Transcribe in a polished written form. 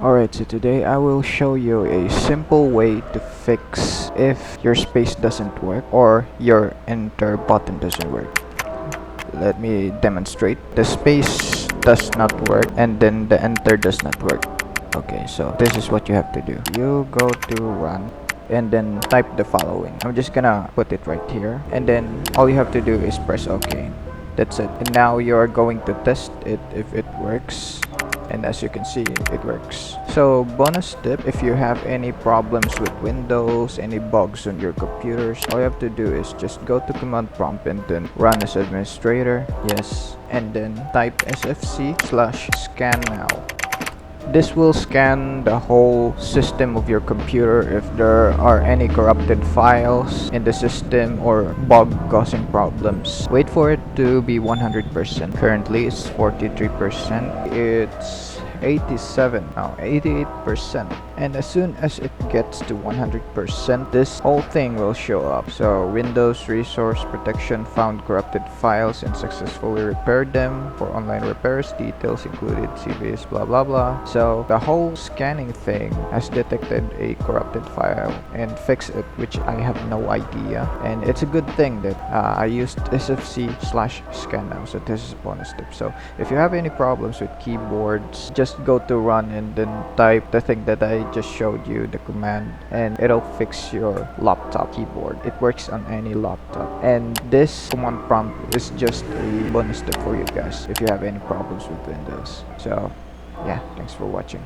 Alright, so today I will show you a simple way to fix if your space doesn't work or your enter button doesn't work. Let me demonstrate. The space does not work and then the enter does not work. Okay, so this is what you have to do. You go to run and then type the following. I'm just gonna put it right here, and then all you have to do is press OK. That's it. And now you're going to test it if it works. And as you can see, it works. So bonus tip, if you have any problems with Windows, any bugs on your computers, all you have to do is just go to command prompt and then run as administrator, yes, and then type sfc/scan now. This will scan the whole system of your computer if there are any corrupted files in the system or bug causing problems. Wait for it to be 100%. Currently it's 43%. It's 87, now 88%, and as soon as it gets to 100%, this whole thing will show up. So Windows Resource Protection found corrupted files and successfully repaired them. For online repairs, details included CVS blah blah blah. So the whole scanning thing has detected a corrupted file and fixed it, which I have no idea, and it's a good thing that I used sfc/scan now. So this is a bonus tip. So if you have any problems with keyboards, just go to run and then type the thing that I just showed you, the command, and it'll fix your laptop keyboard. It works on any laptop, and this command prompt is just a bonus tip for you guys if you have any problems with Windows. So yeah, thanks for watching.